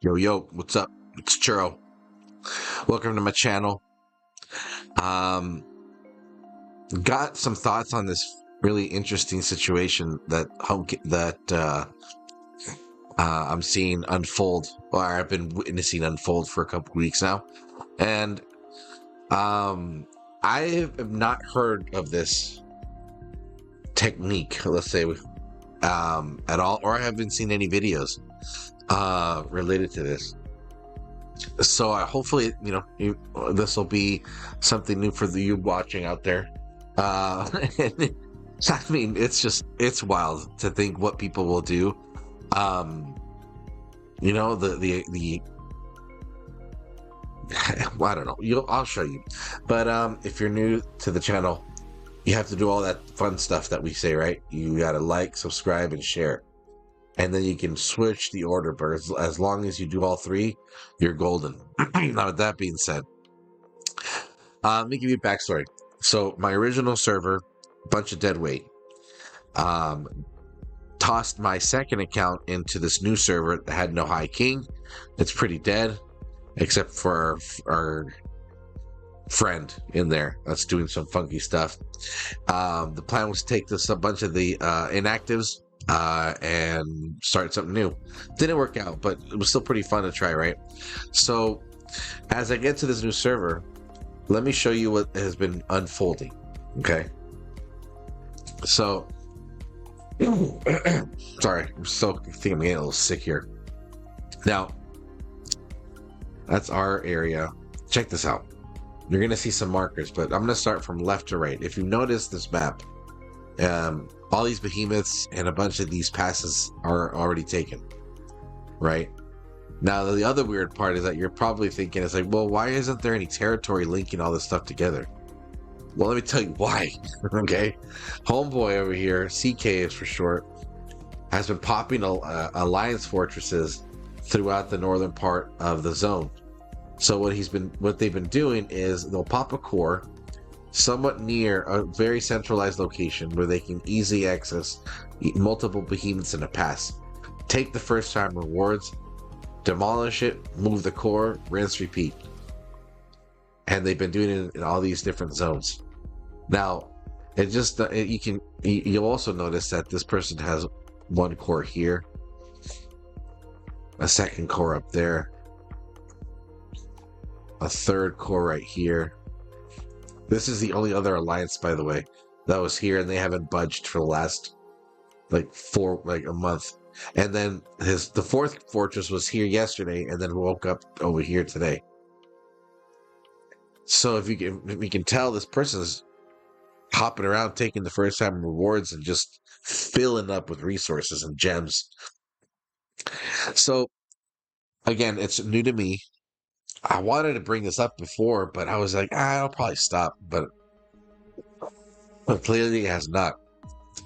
Yo, what's up? It's Churro. Welcome to my channel. Um, got some thoughts on this really interesting situation that I'm seeing unfold, or I've been witnessing unfold for a couple weeks now, and I have not heard of this technique, let's say, at all, or I haven't seen any videos related to this. So hopefully, this will be something new for you watching out there. And, I mean, it's wild to think what people will do. The well, I don't know. I'll show you. But if you're new to the channel, you have to do all that fun stuff that we say, right? You gotta like, subscribe, and share. And then you can switch the order, but as long as you do all three, you're golden. Now, with that being said, let me give you a backstory. So my original server, bunch of dead weight, tossed my second account into this new server that had no high king. It's pretty dead, except for our friend in there that's doing some funky stuff. The plan was to take a bunch of the inactives and start something new. Didn't work out, but it was still pretty fun to try, right? So as I get to this new server, let me show you what has been unfolding. Okay, so sorry, I think I'm getting a little sick here. Now, that's our area. Check this out. You're gonna see some markers, but I'm gonna start from left to right. If you notice this map, all these behemoths and a bunch of these passes are already taken, right? Now, the other weird part is that you're probably thinking, it's like, well, why isn't there any territory linking all this stuff together? Well, let me tell you why. Okay, homeboy over here, CK is for short, has been popping alliance fortresses throughout the northern part of the zone. So what they've been doing is they'll pop a core somewhat near a very centralized location where they can easily access multiple behemoths in a pass. Take the first time rewards, demolish it, move the core, rinse, repeat. And they've been doing it in all these different zones. Now, you'll also notice that this person has one core here, a second core up there, a third core right here. This is the only other alliance, by the way, that was here, and they haven't budged for the last a month. And then the fourth fortress was here yesterday, and then woke up over here today. So we can tell, this person is hopping around, taking the first time rewards, and just filling up with resources and gems. So again, it's new to me. I wanted to bring this up before, but I was like, I'll probably stop. But clearly it has not.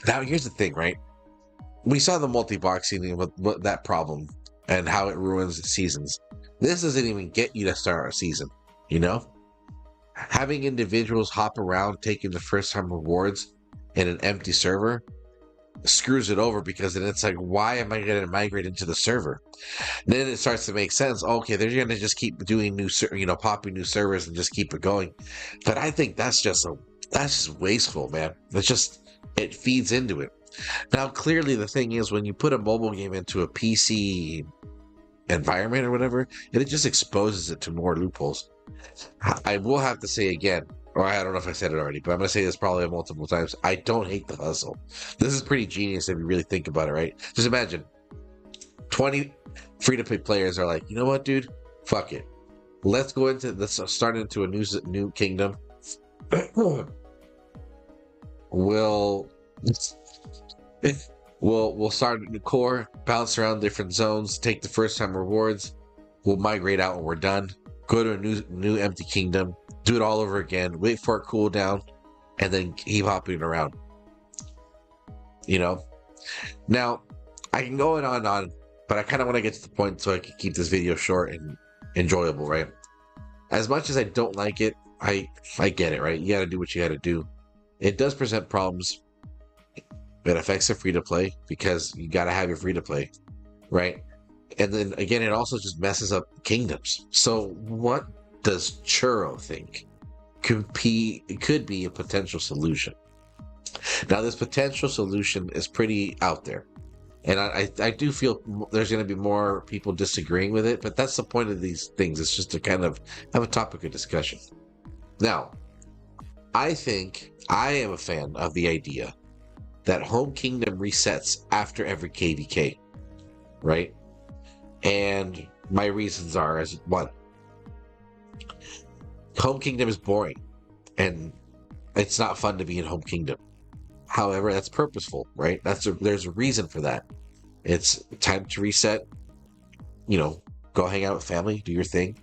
Now, here's the thing, right? We saw the multi-boxing with that problem and how it ruins seasons. This doesn't even get you to start a season, you know? Having individuals hop around taking the first time rewards in an empty server screws it over, because then it's like, why am I going to migrate into the server? And then it starts to make sense. Okay, they're going to just keep doing popping new servers and just keep it going. But I think that's just wasteful, man. It feeds into it. Now, clearly the thing is, when you put a mobile game into a PC environment or whatever, it just exposes it to more loopholes. I will have to say again, or I don't know if I said it already, but I'm going to say this probably multiple times. I don't hate the hustle. This is pretty genius if you really think about it, right? Just imagine 20 free-to-play players are like, you know what, dude? Fuck it. Let's start into a new kingdom. We'll start a new core, bounce around different zones, take the first time rewards. We'll migrate out when we're done. Go to a new empty kingdom. Do it all over again, wait for it to cool down, and then keep hopping around. Now, I can go on, but I kind of want to get to the point so I can keep this video short and enjoyable, right? As much as I don't like it, I get it, right? You got to do what you got to do. It does present problems. It affects the free-to-play, because you got to have your free-to-play, right? And then again, it also just messes up kingdoms. So what does Churro think could be a potential solution? Now, this potential solution is pretty out there. And I do feel there's going to be more people disagreeing with it, but that's the point of these things. It's just to kind of have a topic of discussion. Now, I think I am a fan of the idea that Home Kingdom resets after every KVK, right? And my reasons are as one, Home Kingdom is boring and it's not fun to be in Home Kingdom. However, that's purposeful, right? There's a reason for that. It's time to reset, go hang out with family, do your thing,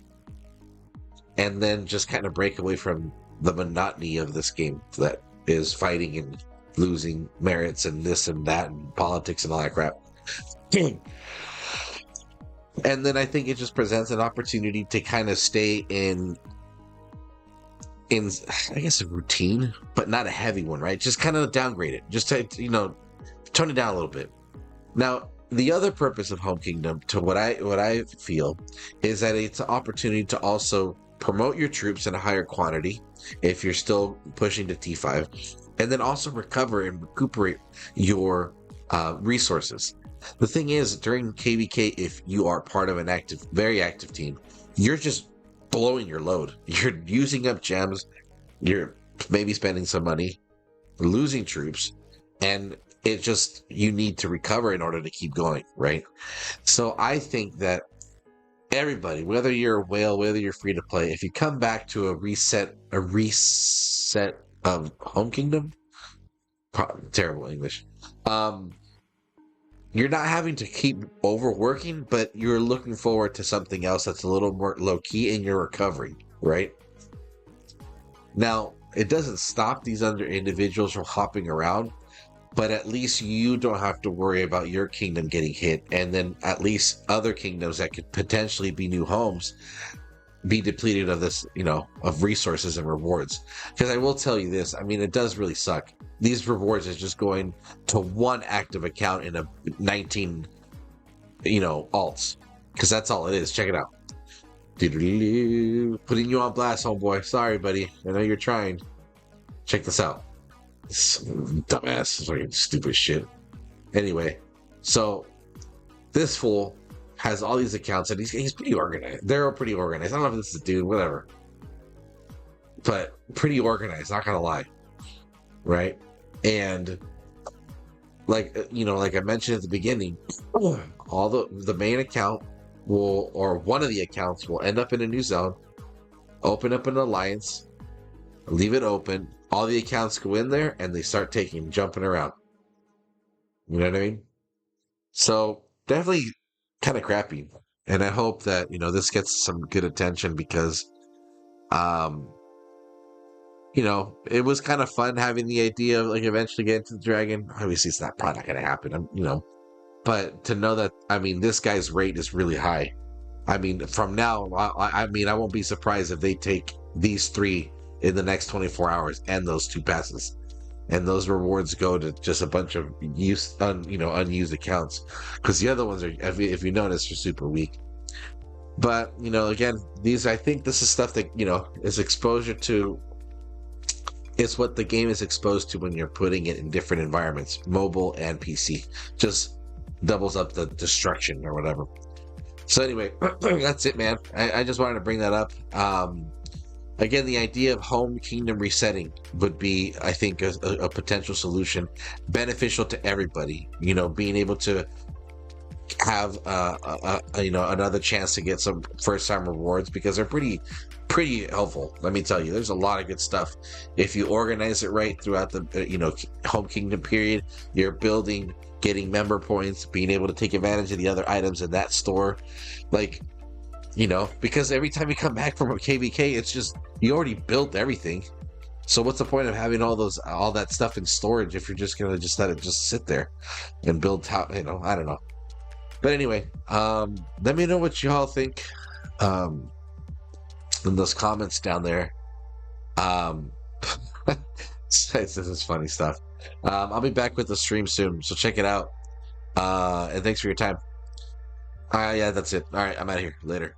and then just kind of break away from the monotony of this game that is fighting and losing merits and this and that and politics and all that crap. And then I think it just presents an opportunity to kind of stay in I guess a routine, but not a heavy one, right? Just kind of downgrade it, just to tone it down a little bit. Now, the other purpose of Home Kingdom, to what I feel, is that it's an opportunity to also promote your troops in a higher quantity if you're still pushing to T5, and then also recover and recuperate your resources. The thing is, during KVK, if you are part of an very active team, you're just blowing your load. You're using up gems, you're maybe spending some money, losing troops, and you need to recover in order to keep going, right? So I think that everybody, whether you're a whale, whether you're free to play, if you come back to a reset of Home Kingdom, terrible English, you're not having to keep overworking, but you're looking forward to something else that's a little more low key in your recovery, right? Now, it doesn't stop these other individuals from hopping around, but at least you don't have to worry about your kingdom getting hit, and then at least other kingdoms that could potentially be new homes be depleted of this, of resources and rewards. Because I will tell you this, I mean, it does really suck. These rewards is just going to one active account in a 19, alts. Because that's all it is. Check it out. Putting you on blast, homeboy. Sorry, buddy. I know you're trying. Check this out. Dumbass, fucking stupid shit. Anyway, so this fool has all these accounts and he's pretty organized. They're all pretty organized. I don't know if this is a dude, whatever, but pretty organized. Not gonna lie, right? And like I mentioned at the beginning, all the main account or one of the accounts will end up in a new zone, open up an alliance, leave it open. All the accounts go in there and they start jumping around. You know what I mean? So definitely kind of crappy. And I hope that, this gets some good attention because, it was kind of fun having the idea of eventually getting to the dragon. Obviously, it's probably not going to happen, but to know that, this guy's rate is really high. From now, I won't be surprised if they take these 3 in the next 24 hours and those 2 passes, and those rewards go to just a bunch of unused accounts, because the other ones are, if you notice, are super weak. But again, I think this is stuff that is exposure to. It's what the game is exposed to when you're putting it in different environments, mobile and PC. Just doubles up the destruction or whatever. So anyway, that's it, man. I just wanted to bring that up. Again, the idea of Home Kingdom resetting would be, I think, a potential solution, beneficial to everybody. Being able to have another chance to get some first-time rewards, because they're pretty helpful. Let me tell you, there's a lot of good stuff if you organize it right throughout the Home Kingdom period. You're building, getting member points, being able to take advantage of the other items in that store, because every time you come back from a KVK, it's just, you already built everything. So what's the point of having all that stuff in storage if you're just gonna just let it just sit there and build I don't know. But anyway, let me know what y'all think in those comments down there. This is funny stuff. I'll be back with the stream soon, so check it out. And thanks for your time. Yeah, that's it. All right, I'm out of here. Later.